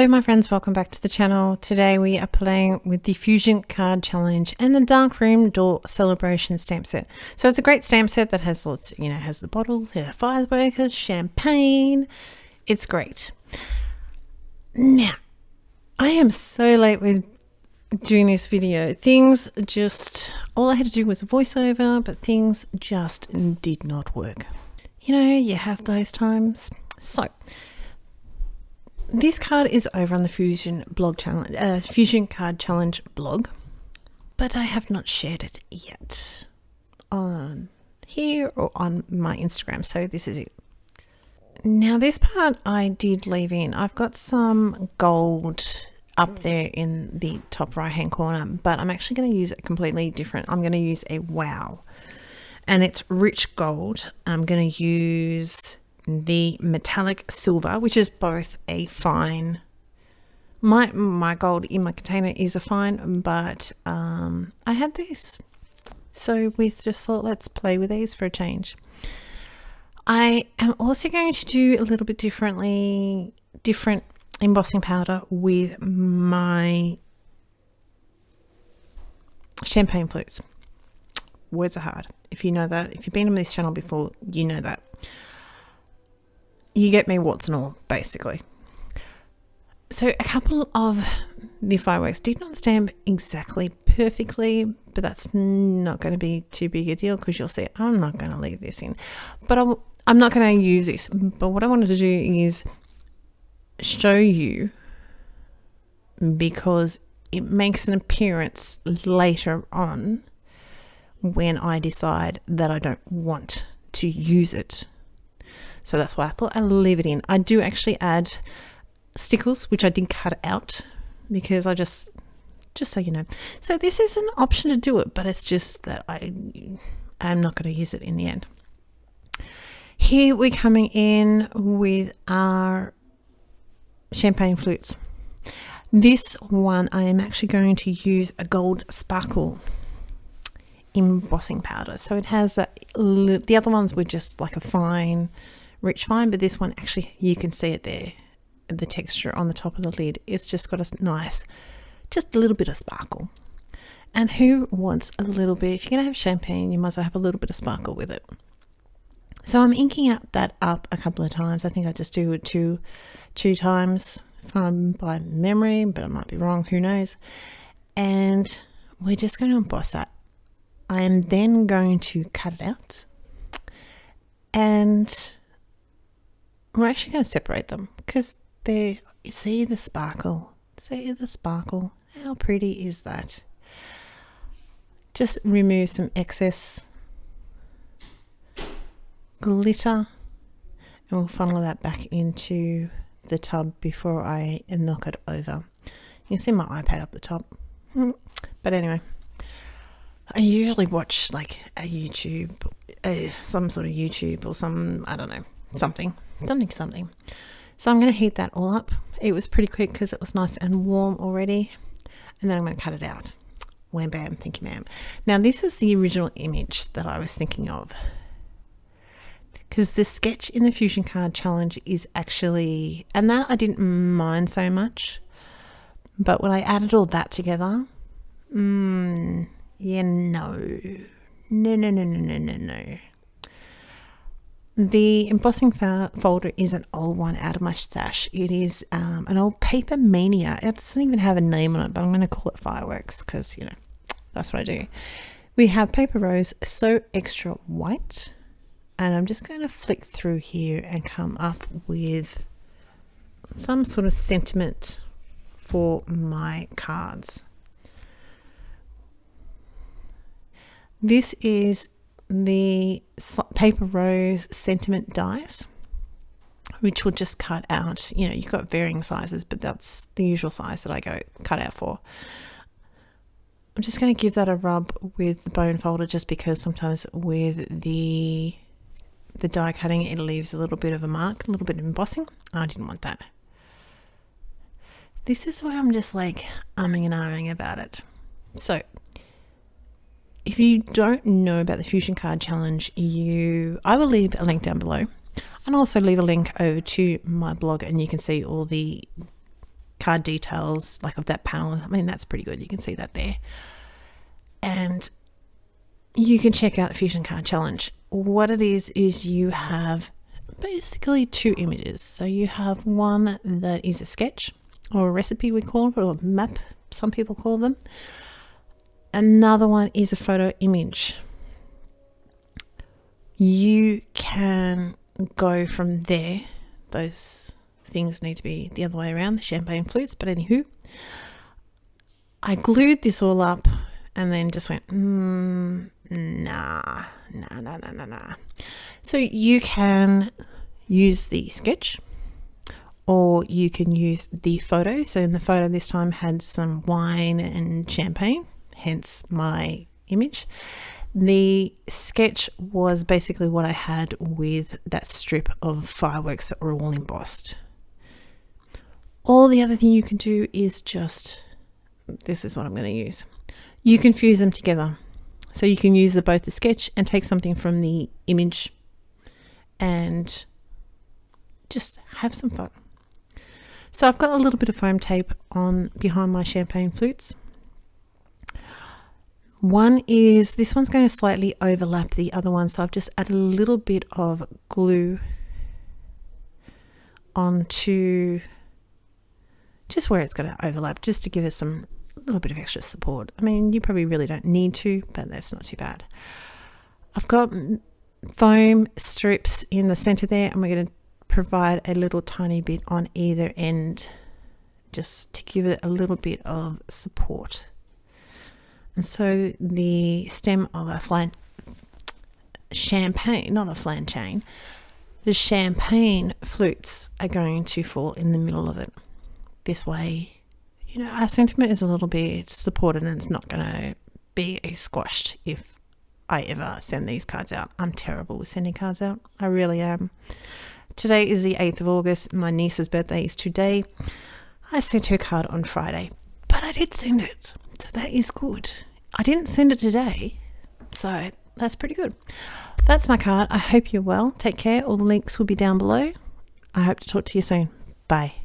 Hello my friends, welcome back to the channel. Today we are playing with the Fusion Card Challenge and the Darkroom Door Celebration stamp set. So it's a great stamp set that has lots, has the bottles, fireworks, champagne. It's great. Now, I am so late with doing this video. All I had to do was a voiceover, but things just did not work. You have those times. So, this card is over on the Fusion Card Challenge blog, but I have not shared it yet on here or on my Instagram. So this is it. Now this part I did leave in. I've got some gold up there in the top right hand corner, but I'm actually going to use it completely different. I'm going to use a wow, and it's rich gold. I'm going to use the metallic silver, which is both a fine. My gold in my container is a fine, but I had this, so we just thought let's play with these for a change. I am also going to do a little bit different embossing powder with my champagne flutes. Words are hard. If you know that, if you've been on this channel before, you know that. You get me, warts and all, basically. So a couple of the fireworks did not stamp exactly perfectly, but that's not going to be too big a deal because you'll see I'm not going to leave this in. But I'm not going to use this. But what I wanted to do is show you, because it makes an appearance later on when I decide that I don't want to use it. So that's why I thought I'd leave it in. I do actually add stickles, which I did cut out because I just so you know. So this is an option to do it, but it's just that I'm not going to use it in the end. Here we're coming in with our champagne flutes. This one I am actually going to use a gold sparkle embossing powder. So it has that. The other ones were just like a fine, rich fine, but this one actually, you can see it there, the texture on the top of the lid. It's just got a nice, just a little bit of sparkle. And who wants a little bit? If you're gonna have champagne, you might as well have a little bit of sparkle with it. So I'm inking out that up a couple of times. I think I just do it two times if I'm by memory, but I might be wrong, who knows. And we're just going to emboss that. I am then going to cut it out, and we're actually going to separate them because you see the sparkle. See the sparkle? How pretty is that? Just remove some excess glitter and we'll funnel that back into the tub before I knock it over. You can see my iPad up the top. But anyway, I usually watch like a YouTube, some sort of YouTube or some, I don't know, something. So I'm going to heat that all up. It was pretty quick because it was nice and warm already. And then I'm going to cut it out. Wham bam, thank you ma'am. Now this was the original image that I was thinking of, because the sketch in the Fusion Card Challenge is actually, and that I didn't mind so much, but when I added all that together, yeah, no. The embossing folder is an old one out of my stash. It is an old Paper Mania. It doesn't even have a name on it, but I'm going to call it Fireworks because, that's what I do. We have Paper Rose So Extra White, and I'm just going to flick through here and come up with some sort of sentiment for my cards. This is the Paper Rose sentiment dies, which will just cut out, you've got varying sizes, but that's the usual size that I go cut out for. I'm just going to give that a rub with the bone folder, just because sometimes with the die cutting it leaves a little bit of a mark, a little bit of embossing. I didn't want that. This is where I'm just like umming and ahhing about it. So if you don't know about the Fusion Card Challenge, I will leave a link down below, and also leave a link over to my blog, and you can see all the card details, like of that panel. I mean, that's pretty good. You can see that there. And you can check out the Fusion Card Challenge. What it is you have basically 2 images. So you have one that is a sketch or a recipe, we call it, or a map, some people call them. Another one is a photo image. You can go from there. Those things need to be the other way around, the champagne flutes. But anywho, I glued this all up and then just went, nah. So you can use the sketch, or you can use the photo. So in the photo this time had some wine and champagne, hence my image. The sketch was basically what I had with that strip of fireworks that were all embossed. All the other thing you can do is just, this is what I'm going to use. You can fuse them together. So you can use both the sketch and take something from the image and just have some fun. So I've got a little bit of foam tape on behind my champagne flutes. This one's going to slightly overlap the other one, so I've just added a little bit of glue onto just where it's going to overlap, just to give us a little bit of extra support. I mean, you probably really don't need to, but that's not too bad. I've got foam strips in the center there, and we're going to provide a little tiny bit on either end just to give it a little bit of support. And so the stem of a champagne flutes are going to fall in the middle of it. This way, our sentiment is a little bit supported, and it's not going to be squashed if I ever send these cards out. I'm terrible with sending cards out. I really am. Today is the 8th of August. My niece's birthday is today. I sent her a card on Friday, but I did send it. So that is good. I didn't send it today, so that's pretty good. That's my card. I hope you're well. Take care. All the links will be down below. I hope to talk to you soon. Bye.